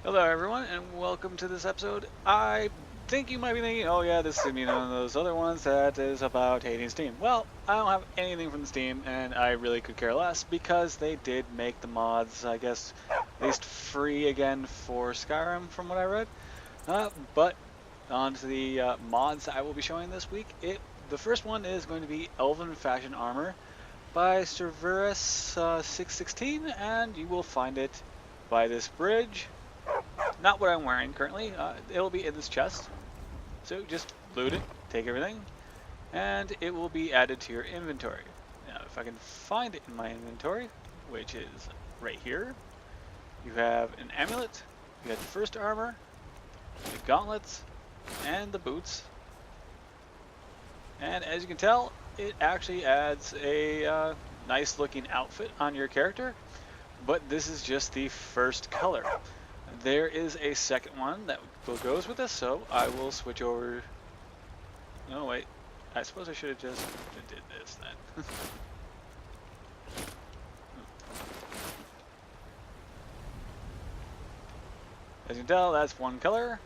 Hello everyone and welcome to this episode. I think you might be thinking, oh yeah, this is one of those other ones that is about hating Steam. Well, I don't have anything from Steam and I really could care less because they did make the mods, I guess, at least free again for Skyrim from what I read. But on to the mods I will be showing this week. The first one is going to be Elven Fashion Armor by Cerberus616 and you will find it by this bridge. Not what I'm wearing currently. It'll be in this chest. So just loot it, take everything, and it will be added to your inventory. Now, if I can find it in my inventory, which is right here, you have an amulet, you have the first armor, the gauntlets, and the boots. And as you can tell, it actually adds a nice looking outfit on your character, but this is just the first color. There is a second one that goes with this, so I will switch over. No, wait. I suppose I should have just did this then. As you can tell, that's one color.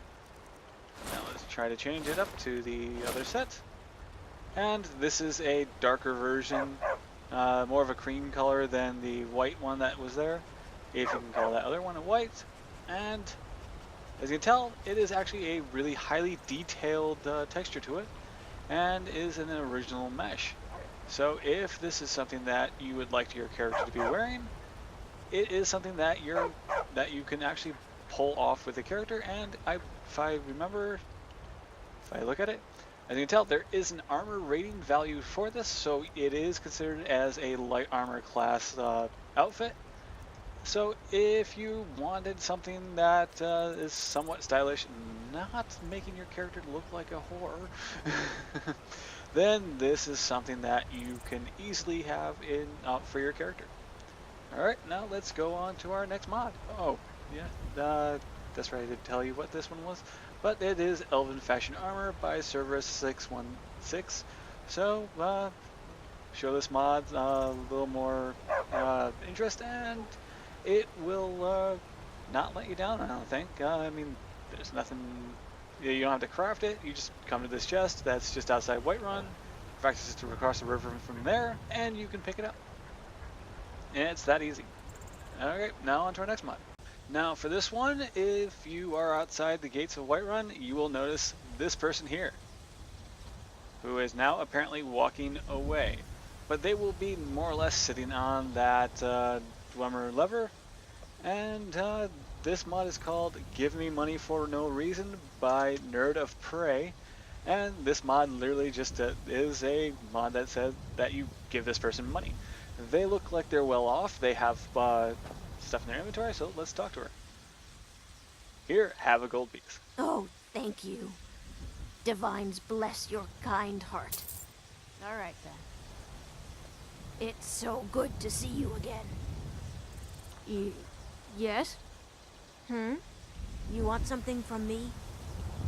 Now let's try to change it up to the other set. And this is a darker version, more of a cream color than the white one that was there, if you can call that other one a white. And as you can tell, it is actually a really highly detailed texture to it and is an original mesh. So if this is something that you would like your character to be wearing, it is something that you can actually pull off with the character. And if I look at it, as you can tell, there is an armor rating value for this, so it is considered as a light armor class outfit. So if you wanted something that is somewhat stylish, not making your character look like a whore, then this is something that you can easily have in for your character. Alright, now let's go on to our next mod. Oh, yeah, that's right, I did tell you what this one was. But it is Elven Fashion Armor by Cerberus616. So, show this mod a little more interest, and it will not let you down, I don't think. I mean, there's nothing, you don't have to craft it, you just come to this chest that's just outside Whiterun, practice to across the river from there, and you can pick it up. And it's that easy. Okay, now on to our next mod. Now for this one, if you are outside the gates of Whiterun, you will notice this person here, who is now apparently walking away. But they will be more or less sitting on that dwemmer lever, and this mod is called Give Me Money for No Reason by Nerd of Prey, and this mod literally just is a mod that says that you give this person money. They look like they're well off, they have stuff in their inventory, so let's talk to her. Here, have a gold piece. Oh, thank you. Divines bless your kind heart. All right, then. It's so good to see you again. Yes? You want something from me?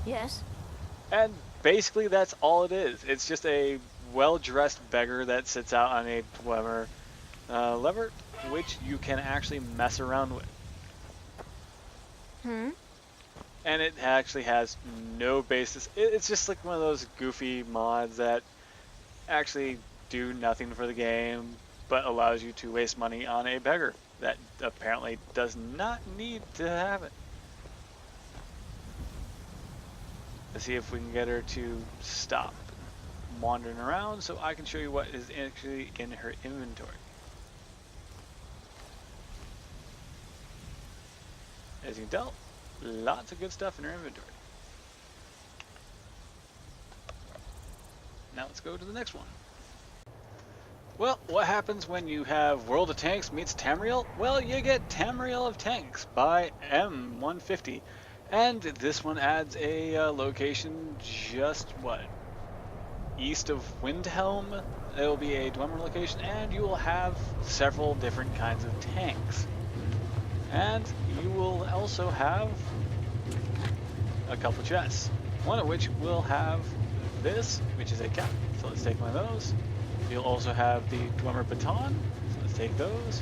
Yes? And basically that's all it is. It's just a well-dressed beggar that sits out on a dwemmer lever, which you can actually mess around with. And it actually has no basis. It's just like one of those goofy mods that actually do nothing for the game, but allows you to waste money on a beggar that apparently does not need to have it. Let's see if we can get her to stop wandering around so I can show you what is actually in her inventory. As you can tell, lots of good stuff in her inventory. Now let's go to the next one. Well, what happens when you have World of Tanks meets Tamriel? Well, you get Tamriel of Tanks by M150. And this one adds a location just, east of Windhelm. It will be a dwemmer location, and you will have several different kinds of tanks. And you will also have a couple chests, one of which will have this, which is a cap. So let's take one of those. You'll also have the dwemmer baton, so let's take those.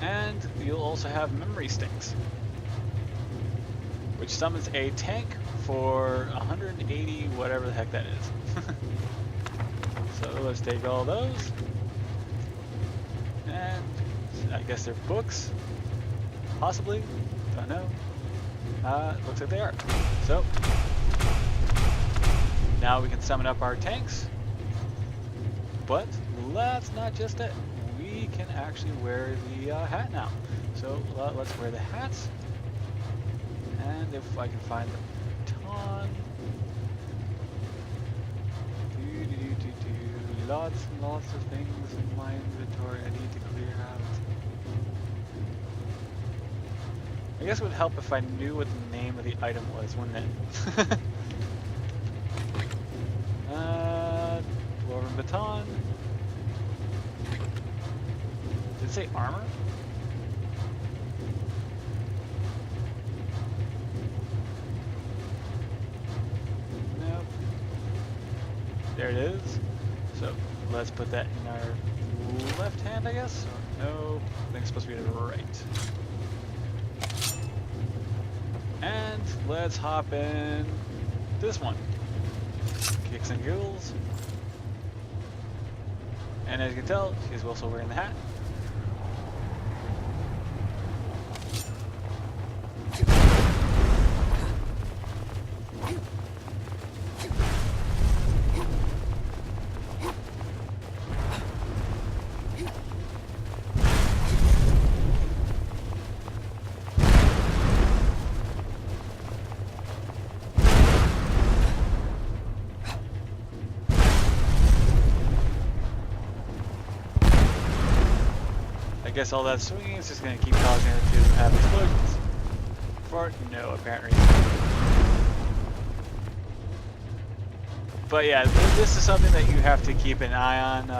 And you'll also have memory sticks. which summons a tank for 180, whatever the heck that is. So let's take all those. And I guess they're books. Possibly. Don't know. Looks like they are. So now we can summon up our tanks. But that's not just it. We can actually wear the hat now. So let's wear the hats. And if I can find the baton. Lots and lots of things in my inventory I need to clear out. I guess it would help if I knew what the name of the item was, wouldn't it? Dwarven baton. Did it say armor? Nope. There it is. So let's put that in our left hand, I guess. No, I think it's supposed to be the right. And let's hop in this one. Kicks and giggles. And as you can tell, she's also wearing the hat. I guess all that swinging is just going to keep causing her to have explosions. For no apparent reason. But yeah, this is something that you have to keep an eye on.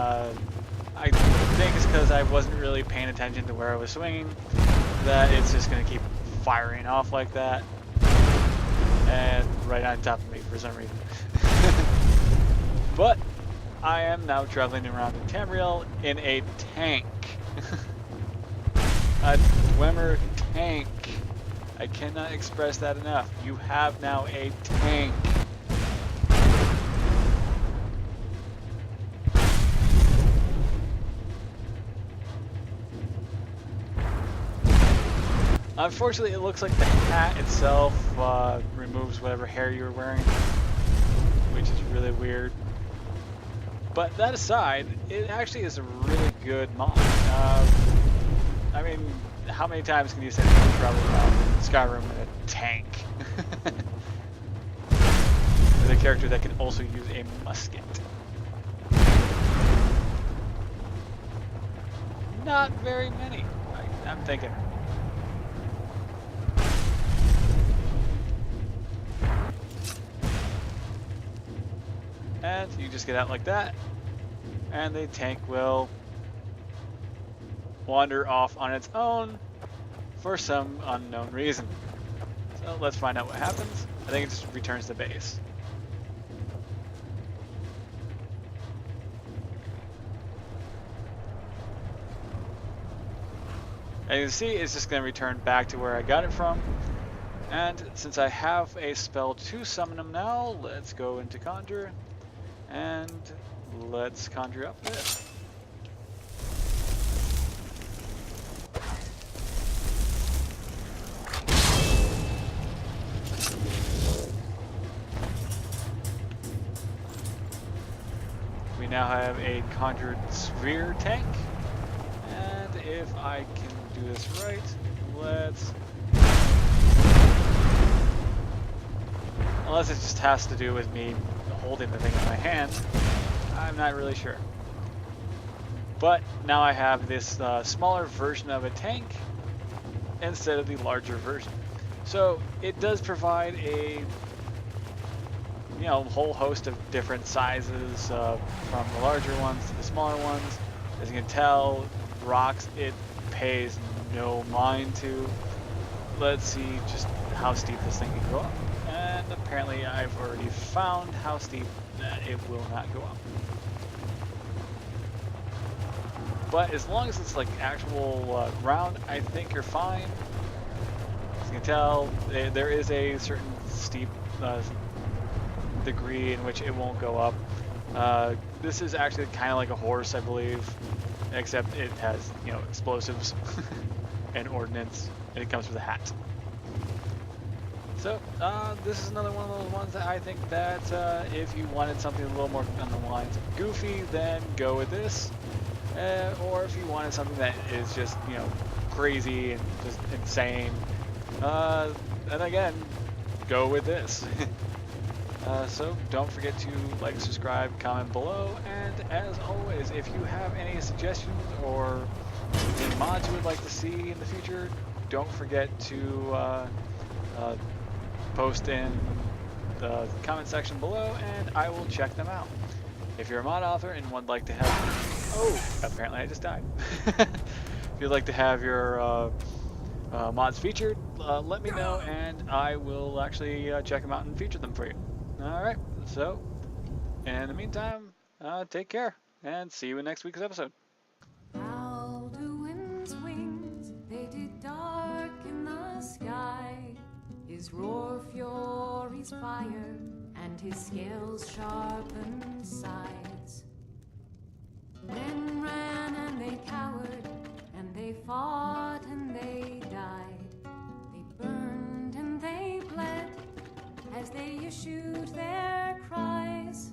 I think it's because I wasn't really paying attention to where I was swinging, that it's just going to keep firing off like that. And right on top of me for some reason. But I am now traveling around in Tamriel in a tank. A dwemmer tank. I cannot express that enough. You have now a tank. Unfortunately, it looks like the hat itself removes whatever hair you're wearing, which is really weird. But that aside, it actually is a really good mod. I mean, how many times can you say that you travel around Skyrim in a tank? With a character that can also use a musket. Not very many, I'm thinking. And you just get out like that, and the tank will wander off on its own for some unknown reason. So let's find out what happens. I think it just returns to base. As you can see, it's just going to return back to where I got it from. And since I have a spell to summon them now, let's go into Conjure. And let's conjure up this. We now have a conjured sphere tank. And if I can do this right, let's... Unless it just has to do with me holding the thing in my hand, I'm not really sure. But now I have this smaller version of a tank instead of the larger version. So it does provide a whole host of different sizes from the larger ones to the smaller ones. As you can tell, rocks it pays no mind to. Let's see just how steep this thing can go up. And apparently I've already found how steep that it will not go up. But as long as it's like actual ground, I think you're fine. you can tell, there is a certain steep degree in which it won't go up. This is actually kind of like a horse, I believe, except it has, you know, explosives and ordnance, and it comes with a hat. So, this is another one of those ones that I think that if you wanted something a little more on the lines of goofy, then go with this. Or if you wanted something that is just, you know, crazy and just insane, then again, go with this. So don't forget to like, subscribe, comment below, and as always, if you have any suggestions or any mods you would like to see in the future, don't forget to post in the comment section below, and I will check them out. If you're a mod author and would like to have... Oh, apparently I just died. If you'd like to have your mods featured, let me know, and I will actually check them out and feature them for you. Alright, so, in the meantime, take care, and see you in next week's episode. Alduin's wings, they did darken the sky. His roar fury's fire, and his scales sharpened sides. Men ran and they cowered, and they fought and they died. They burned and they bled as they issued their cries.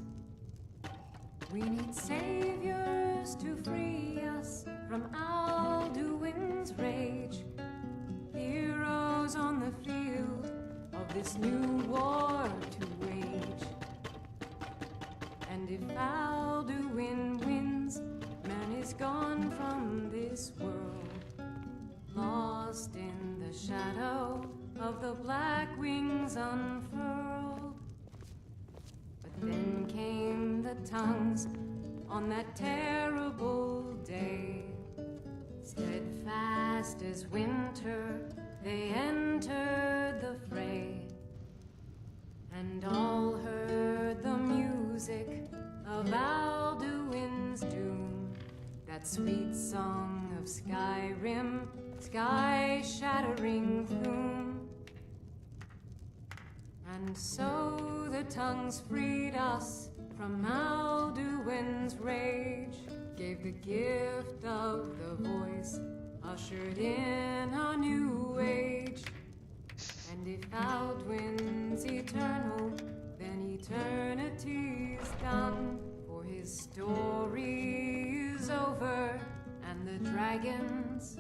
We need saviors to free us from Alduin's rage. Heroes on the field of this new war to wage. And if Alduin wins, man is gone from this world, lost in the shadow of the black wings unfurled. But then came the tongues on that terrible day. Steadfast as winter, they entered the fray, and all heard the music of Alduin's doom, that sweet song of Skyrim, sky-shattering plume. And so the tongues freed us from Alduin's rage, gave the gift of the voice, ushered in a new age. And if Alduin's eternal, then eternity's done, for his story is over, and the dragons